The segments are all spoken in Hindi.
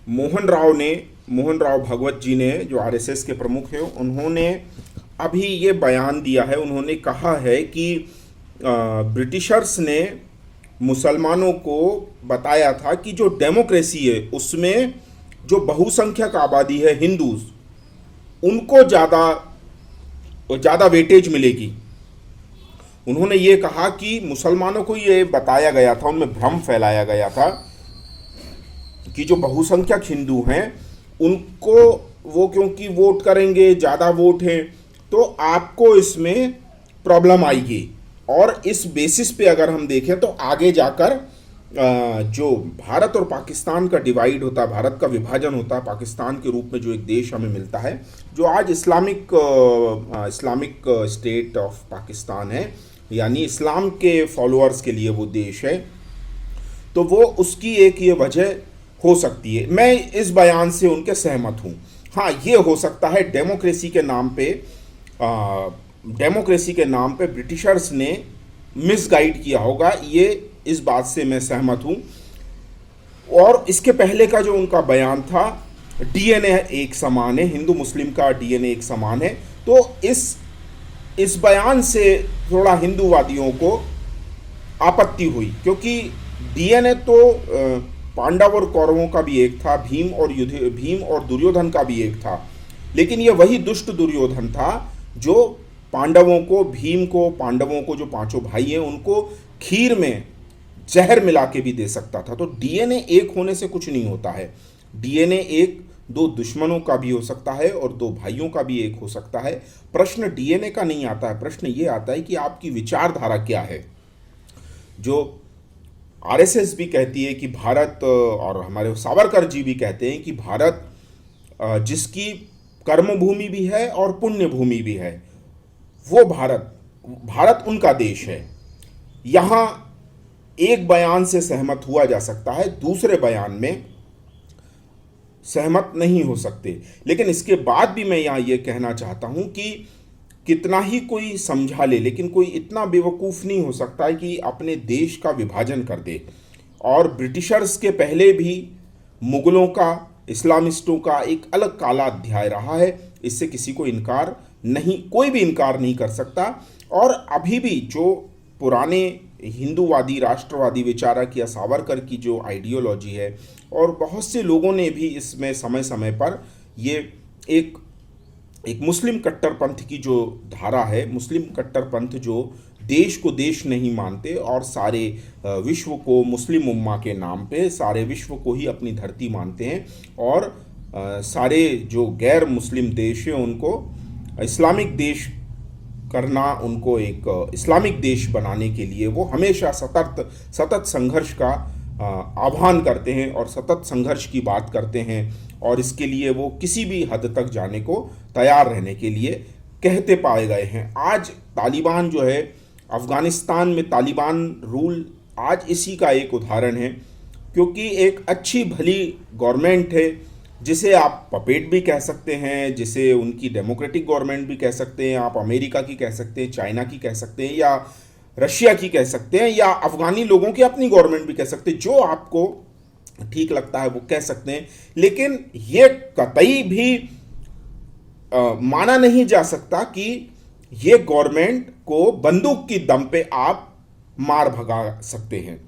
मोहन राव भगवत जी ने, जो आरएसएस के प्रमुख हैं, उन्होंने अभी ये बयान दिया है। उन्होंने कहा है कि ब्रिटिशर्स ने मुसलमानों को बताया था कि जो डेमोक्रेसी है उसमें जो बहुसंख्यक आबादी है हिंदूज, उनको ज़्यादा ज़्यादा वेटेज मिलेगी। उन्होंने ये कहा कि मुसलमानों को ये बताया गया था, उनमें भ्रम फैलाया गया था कि जो बहुसंख्यक हिंदू हैं उनको, वो क्योंकि वोट करेंगे, ज़्यादा वोट हैं, तो आपको इसमें प्रॉब्लम आएगी। और इस बेसिस पे अगर हम देखें तो आगे जाकर जो भारत और पाकिस्तान का डिवाइड होता है, भारत का विभाजन होता है, पाकिस्तान के रूप में जो एक देश हमें मिलता है, जो आज इस्लामिक स्टेट ऑफ पाकिस्तान है, यानी इस्लाम के फॉलोअर्स के लिए वो देश है, तो वो उसकी एक ये वजह हो सकती है। मैं इस बयान से उनके सहमत हूँ। हाँ, ये हो सकता है डेमोक्रेसी के नाम पे ब्रिटिशर्स ने मिसगाइड किया होगा, ये इस बात से मैं सहमत हूँ। और इसके पहले का जो उनका बयान था, डीएनए एक समान है, हिंदू मुस्लिम का डीएनए एक समान है, तो इस बयान से थोड़ा हिंदूवादियों को आपत्ति हुई, क्योंकि डीएनए तो पांडव और कौरवों का भी एक था, भीम और दुर्योधन का भी एक था, लेकिन ये वही दुष्ट दुर्योधन था जो पांडवों को जो पांचों भाई हैं उनको खीर में जहर मिला के भी दे सकता था। तो डीएनए एक होने से कुछ नहीं होता है। डीएनए एक दो दुश्मनों का भी हो सकता है और दो भाइयों का भी एक हो सकता है। प्रश्न डीएनए का नहीं आता है, प्रश्न ये आता है कि आपकी विचारधारा क्या है। जो आरएसएस भी कहती है कि भारत, और हमारे सावरकर जी भी कहते हैं कि भारत जिसकी कर्मभूमि भी है और पुण्य भूमि भी है, वो भारत उनका देश है। यहाँ एक बयान से सहमत हुआ जा सकता है, दूसरे बयान में सहमत नहीं हो सकते। लेकिन इसके बाद भी मैं यहाँ ये कहना चाहता हूँ कि कितना ही कोई समझा ले, लेकिन कोई इतना बेवकूफ़ नहीं हो सकता है कि अपने देश का विभाजन कर दे। और ब्रिटिशर्स के पहले भी मुगलों का, इस्लामिस्टों का एक अलग काला अध्याय रहा है, इससे किसी को इनकार नहीं, कोई भी इनकार नहीं कर सकता। और अभी भी जो पुराने हिंदूवादी राष्ट्रवादी विचारक या सावरकर की जो आइडियोलॉजी है, और बहुत से लोगों ने भी इसमें समय समय पर ये एक मुस्लिम कट्टरपंथ की जो धारा है, मुस्लिम कट्टरपंथ जो देश को देश नहीं मानते और सारे विश्व को मुस्लिम उम्मा के नाम पे सारे विश्व को ही अपनी धरती मानते हैं, और सारे जो गैर मुस्लिम देश हैं उनको इस्लामिक देश करना, उनको एक इस्लामिक देश बनाने के लिए वो हमेशा सतत संघर्ष का आह्वान करते हैं और सतत संघर्ष की बात करते हैं, और इसके लिए वो किसी भी हद तक जाने को तैयार रहने के लिए कहते पाए गए हैं। आज तालिबान जो है, अफ़गानिस्तान में तालिबान रूल आज इसी का एक उदाहरण है, क्योंकि एक अच्छी भली गवर्नमेंट है, जिसे आप पपेट भी कह सकते हैं, जिसे उनकी डेमोक्रेटिक गवर्नमेंट भी कह सकते हैं, आप अमेरिका की कह सकते हैं, चाइना की कह सकते हैं, या रशिया की कह सकते हैं, या अफ़गानी लोगों की अपनी गवर्नमेंट भी कह सकते हैं, जो आपको ठीक लगता है वो कह सकते हैं। लेकिन ये कतई भी माना नहीं जा सकता कि ये गवर्नमेंट को बंदूक की दम पे आप मार भगा सकते हैं।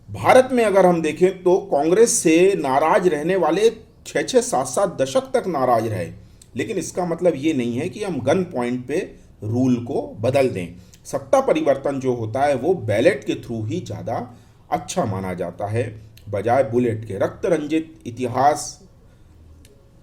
भारत में अगर हम देखें तो कांग्रेस से नाराज रहने वाले 6-6, 7-7 दशक तक नाराज रहे, लेकिन इसका मतलब ये नहीं है कि हम गन पॉइंट पे रूल को बदल दें। सत्ता परिवर्तन जो होता है वो बैलेट के थ्रू ही ज़्यादा अच्छा माना जाता है, बजाय बुलेट के। रक्त रंजित इतिहास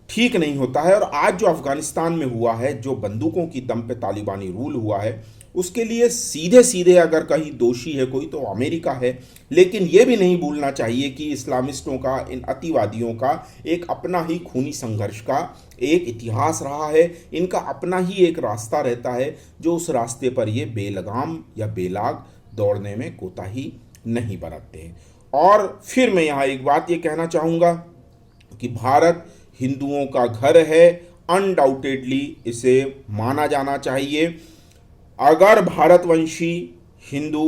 ठीक नहीं होता है। और आज जो अफगानिस्तान में हुआ है, जो बंदूकों की दम पे तालिबानी रूल हुआ है, उसके लिए सीधे सीधे अगर कहीं दोषी है कोई तो अमेरिका है। लेकिन ये भी नहीं भूलना चाहिए कि इस्लामिस्टों का, इन अतिवादियों का एक अपना ही खूनी संघर्ष का एक इतिहास रहा है। इनका अपना ही एक रास्ता रहता है, जो उस रास्ते पर ये बेलगाम या बेलाग दौड़ने में कोताही नहीं बरतते हैं। और फिर मैं यहाँ एक बात ये कहना चाहूँगा कि भारत हिंदुओं का घर है, अनडाउटेडली इसे माना जाना चाहिए। अगर भारतवंशी हिंदू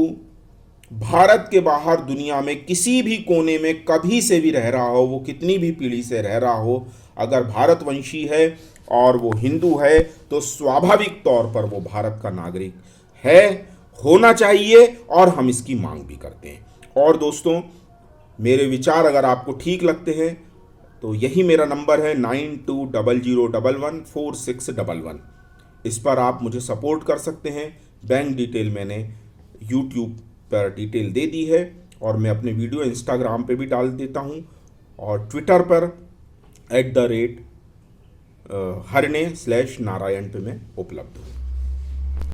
भारत के बाहर दुनिया में किसी भी कोने में कभी से भी रह रहा हो, वो कितनी भी पीढ़ी से रह रहा हो, अगर भारतवंशी है और वो हिंदू है तो स्वाभाविक तौर पर वो भारत का नागरिक है, होना चाहिए, और हम इसकी मांग भी करते हैं। और दोस्तों, मेरे विचार अगर आपको ठीक लगते हैं तो यही मेरा नंबर है 9200114611। इस पर आप मुझे सपोर्ट कर सकते हैं। बैंक डिटेल मैंने यूट्यूब पर डिटेल दे दी है, और मैं अपने वीडियो इंस्टाग्राम पे भी डाल देता हूँ, और ट्विटर पर @हरणे/नारायण पे मैं उपलब्ध हूँ।